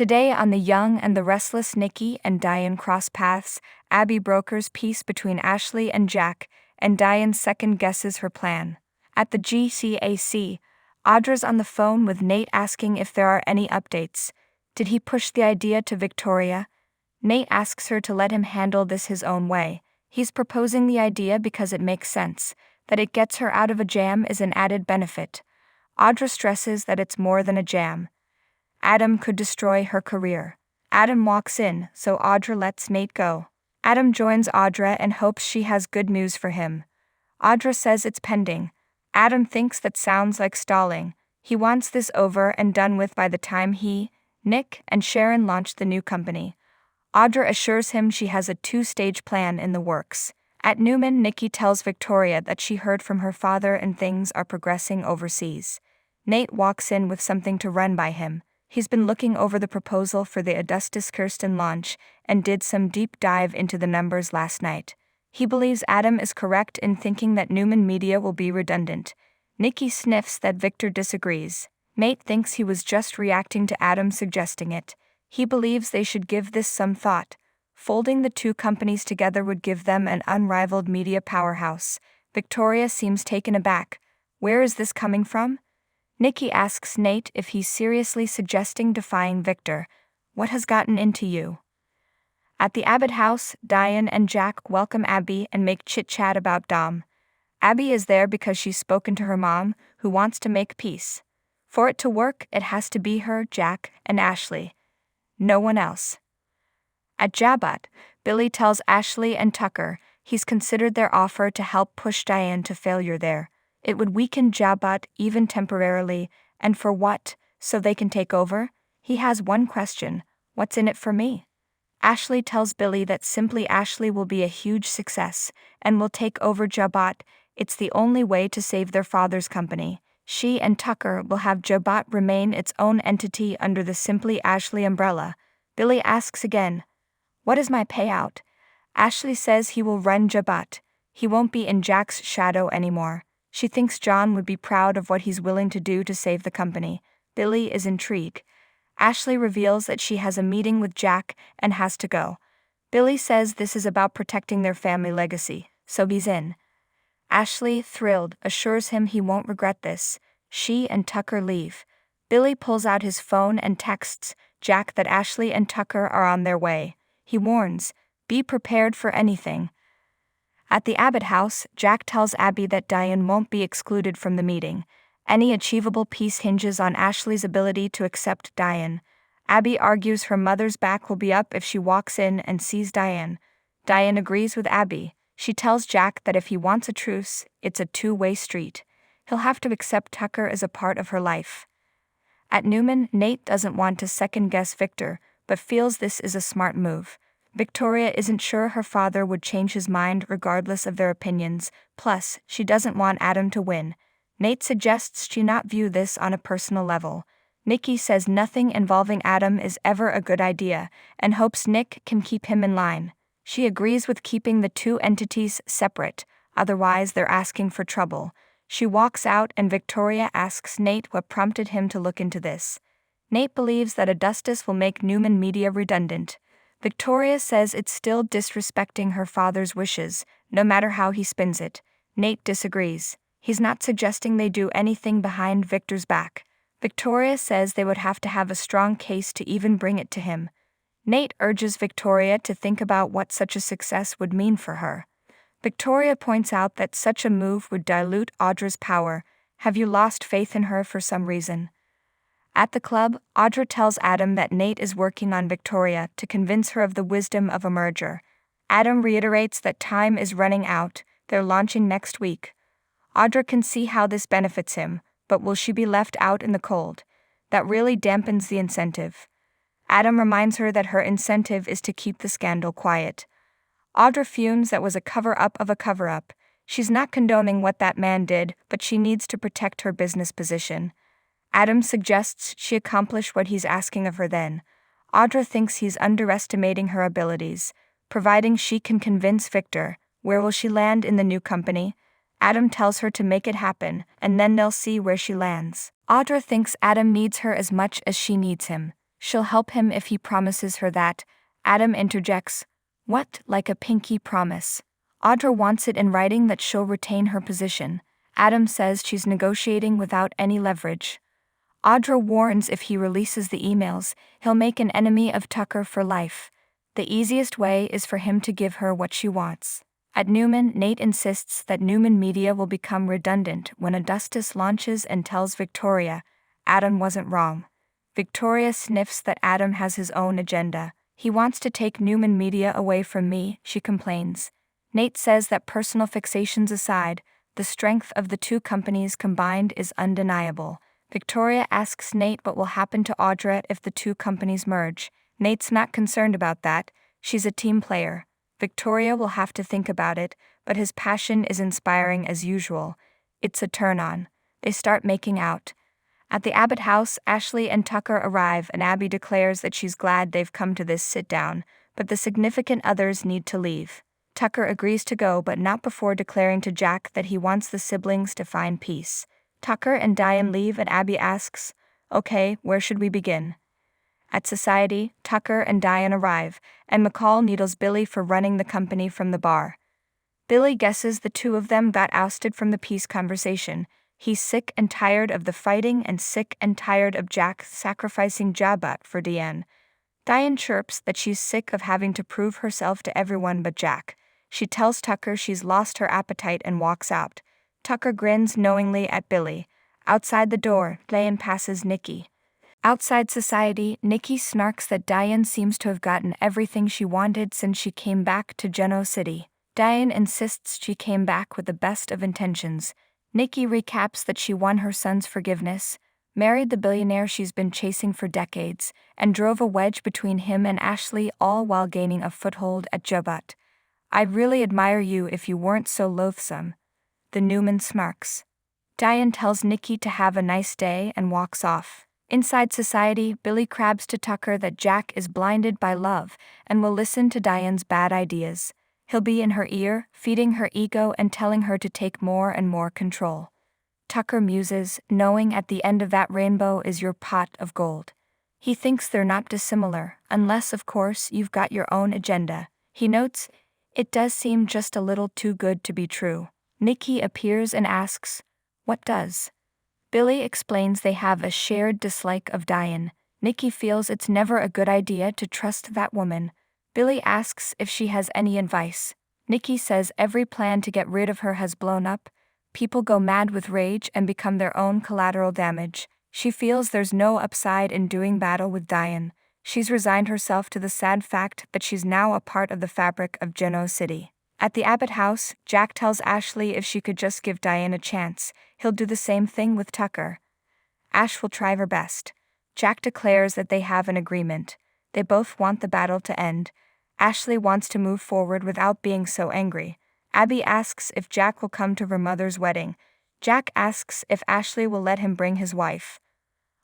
Today on The Young and the Restless, Nikki and Diane cross paths. Abby brokers peace between Ashley and Jack, and Diane second guesses her plan. At the GCAC, Audra's on the phone with Nate asking if there are any updates. Did he push the idea to Victoria? Nate asks her to let him handle this his own way. He's proposing the idea because it makes sense. That it gets her out of a jam is an added benefit. Audra stresses that it's more than a jam. Adam could destroy her career. Adam walks in, so Audra lets Nate go. Adam joins Audra and hopes she has good news for him. Audra says it's pending. Adam thinks that sounds like stalling. He wants this over and done with by the time he, Nick, and Sharon launch the new company. Audra assures him she has a 2-stage plan in the works. At Newman, Nikki tells Victoria that she heard from her father and things are progressing overseas. Nate walks in with something to run by him. He's been looking over the proposal for the Augustus Kirsten launch and did some deep dive into the numbers last night. He believes Adam is correct in thinking that Newman Media will be redundant. Nikki sniffs that Victor disagrees. Nate thinks he was just reacting to Adam suggesting it. He believes they should give this some thought. Folding the two companies together would give them an unrivaled media powerhouse. Victoria seems taken aback. Where is this coming from? Nikki asks Nate if he's seriously suggesting defying Victor. What has gotten into you? At the Abbott house, Diane and Jack welcome Abby and make chit-chat about Dom. Abby is there because she's spoken to her mom, who wants to make peace. For it to work, it has to be her, Jack, and Ashley. No one else. At Jabot, Billy tells Ashley and Tucker he's considered their offer to help push Diane to failure there. It would weaken Jabot even temporarily, and for what? So they can take over? He has one question: what's in it for me? Ashley tells Billy that simply Ashley will be a huge success, and will take over Jabot. It's the only way to save their father's company. She and Tucker will have Jabot remain its own entity under the Simply Ashley umbrella. Billy asks again, what is my payout? Ashley says he will run Jabot. He won't be in Jack's shadow anymore. She thinks John would be proud of what he's willing to do to save the company. Billy is intrigued. Ashley reveals that she has a meeting with Jack and has to go. Billy says this is about protecting their family legacy, so he's in. Ashley, thrilled, assures him he won't regret this. She and Tucker leave. Billy pulls out his phone and texts Jack that Ashley and Tucker are on their way. He warns, be prepared for anything. At the Abbott house, Jack tells Abby that Diane won't be excluded from the meeting. Any achievable peace hinges on Ashley's ability to accept Diane. Abby argues her mother's back will be up if she walks in and sees Diane. Diane agrees with Abby. She tells Jack that if he wants a truce, it's a two-way street. He'll have to accept Tucker as a part of her life. At Newman, Nate doesn't want to second-guess Victor, but feels this is a smart move. Victoria isn't sure her father would change his mind regardless of their opinions, plus, she doesn't want Adam to win. Nate suggests she not view this on a personal level. Nikki says nothing involving Adam is ever a good idea, and hopes Nick can keep him in line. She agrees with keeping the two entities separate, otherwise they're asking for trouble. She walks out and Victoria asks Nate what prompted him to look into this. Nate believes that Augustus will make Newman Media redundant. Victoria says it's still disrespecting her father's wishes, no matter how he spins it. Nate disagrees. He's not suggesting they do anything behind Victor's back. Victoria says they would have to have a strong case to even bring it to him. Nate urges Victoria to think about what such a success would mean for her. Victoria points out that such a move would dilute Audra's power. Have you lost faith in her for some reason? At the club, Audra tells Adam that Nate is working on Victoria to convince her of the wisdom of a merger. Adam reiterates that time is running out, they're launching next week. Audra can see how this benefits him, but will she be left out in the cold? That really dampens the incentive. Adam reminds her that her incentive is to keep the scandal quiet. Audra fumes that was a cover-up of a cover-up. She's not condoning what that man did, but she needs to protect her business position. Adam suggests she accomplish what he's asking of her then. Audra thinks he's underestimating her abilities. Providing she can convince Victor, where will she land in the new company? Adam tells her to make it happen, and then they'll see where she lands. Audra thinks Adam needs her as much as she needs him. She'll help him if he promises her that. Adam interjects, "What, like a pinky promise?" Audra wants it in writing that she'll retain her position. Adam says she's negotiating without any leverage. Audra warns if he releases the emails, he'll make an enemy of Tucker for life. The easiest way is for him to give her what she wants. At Newman, Nate insists that Newman Media will become redundant when Augustus launches and tells Victoria, Adam wasn't wrong. Victoria sniffs that Adam has his own agenda. He wants to take Newman Media away from me, she complains. Nate says that personal fixations aside, the strength of the two companies combined is undeniable. Victoria asks Nate what will happen to Audra if the two companies merge. Nate's not concerned about that, she's a team player. Victoria will have to think about it, but his passion is inspiring as usual. It's a turn-on. They start making out. At the Abbott house, Ashley and Tucker arrive and Abby declares that she's glad they've come to this sit-down, but the significant others need to leave. Tucker agrees to go but not before declaring to Jack that he wants the siblings to find peace. Tucker and Diane leave and Abby asks, "Okay, where should we begin?" At Society, Tucker and Diane arrive, and McCall needles Billy for running the company from the bar. Billy guesses the two of them got ousted from the peace conversation. He's sick and tired of the fighting and sick and tired of Jack sacrificing Jabat for Diane. Diane chirps that she's sick of having to prove herself to everyone but Jack. She tells Tucker she's lost her appetite and walks out. Tucker grins knowingly at Billy. Outside the door, Diane passes Nikki. Outside Society, Nikki snarks that Diane seems to have gotten everything she wanted since she came back to Geno City. Diane insists she came back with the best of intentions. Nikki recaps that she won her son's forgiveness, married the billionaire she's been chasing for decades, and drove a wedge between him and Ashley, all while gaining a foothold at Jabat. "I'd really admire you if you weren't so loathsome." The Newman smirks. Diane tells Nikki to have a nice day and walks off. Inside Society, Billy crabs to Tucker that Jack is blinded by love and will listen to Diane's bad ideas. He'll be in her ear, feeding her ego and telling her to take more and more control. Tucker muses, knowing at the end of that rainbow is your pot of gold. He thinks they're not dissimilar, unless of course you've got your own agenda. He notes, "It does seem just a little too good to be true." Nikki appears and asks, "What does?" Billy explains they have a shared dislike of Diane. Nikki feels it's never a good idea to trust that woman. Billy asks if she has any advice. Nikki says every plan to get rid of her has blown up. People go mad with rage and become their own collateral damage. She feels there's no upside in doing battle with Diane. She's resigned herself to the sad fact that she's now a part of the fabric of Geno City. At the Abbott house, Jack tells Ashley if she could just give Diane a chance, he'll do the same thing with Tucker. Ash will try her best. Jack declares that they have an agreement. They both want the battle to end. Ashley wants to move forward without being so angry. Abby asks if Jack will come to her mother's wedding. Jack asks if Ashley will let him bring his wife.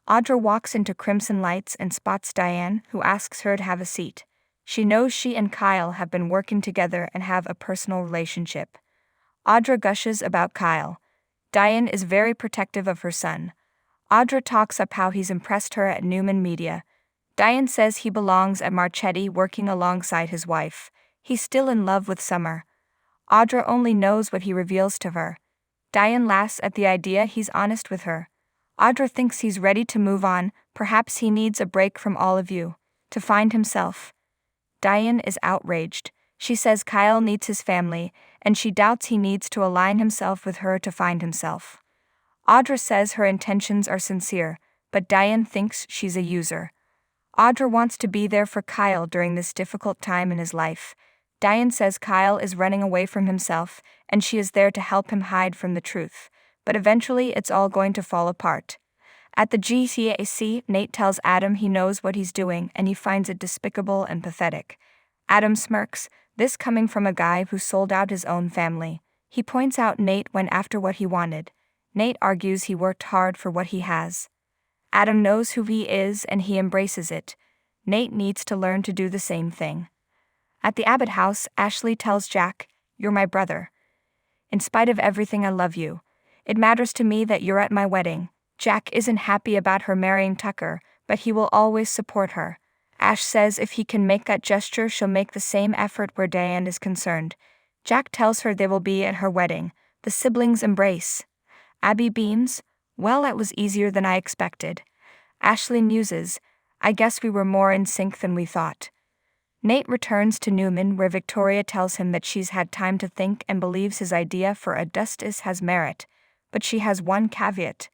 Audra walks into Crimson Lights and spots Diane, who asks her to have a seat. She knows she and Kyle have been working together and have a personal relationship. Audra gushes about Kyle. Diane is very protective of her son. Audra talks up how he's impressed her at Newman Media. Diane says he belongs at Marchetti working alongside his wife. He's still in love with Summer. Audra only knows what he reveals to her. Diane laughs at the idea he's honest with her. Audra thinks he's ready to move on, perhaps he needs a break from all of you, to find himself. Diane is outraged. She says Kyle needs his family, and she doubts he needs to align himself with her to find himself. Audra says her intentions are sincere, but Diane thinks she's a user. Audra wants to be there for Kyle during this difficult time in his life. Diane says Kyle is running away from himself, and she is there to help him hide from the truth. But eventually it's all going to fall apart. At the GCAC, Nate tells Adam he knows what he's doing and he finds it despicable and pathetic. Adam smirks, this coming from a guy who sold out his own family. He points out Nate went after what he wanted. Nate argues he worked hard for what he has. Adam knows who he is and he embraces it. Nate needs to learn to do the same thing. At the Abbott house, Ashley tells Jack, "You're my brother. In spite of everything, I love you. It matters to me that you're at my wedding." Jack isn't happy about her marrying Tucker, but he will always support her. Ash says if he can make that gesture, she'll make the same effort where Diane is concerned. Jack tells her they will be at her wedding. The siblings embrace. Abby beams. Well, that was easier than I expected. Ashley muses. I guess we were more in sync than we thought. Nate returns to Newman, where Victoria tells him that she's had time to think and believes his idea for a Augustus has merit, but she has one caveat.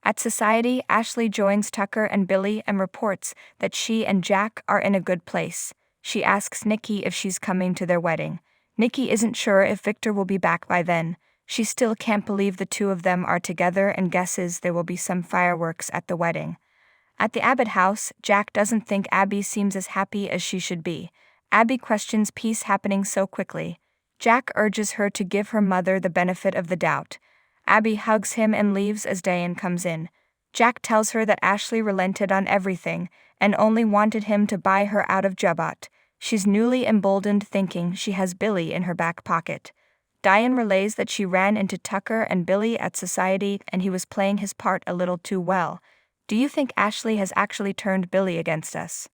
At Society, Ashley joins Tucker and Billy and reports that she and Jack are in a good place. She asks Nikki if she's coming to their wedding. Nikki isn't sure if Victor will be back by then. She still can't believe the two of them are together and guesses there will be some fireworks at the wedding. At the Abbott house, Jack doesn't think Abby seems as happy as she should be. Abby questions peace happening so quickly. Jack urges her to give her mother the benefit of the doubt. Abby hugs him and leaves as Diane comes in. Jack tells her that Ashley relented on everything and only wanted him to buy her out of Jabot. She's newly emboldened, thinking she has Billy in her back pocket. Diane relays that she ran into Tucker and Billy at Society and he was playing his part a little too well. Do you think Ashley has actually turned Billy against us?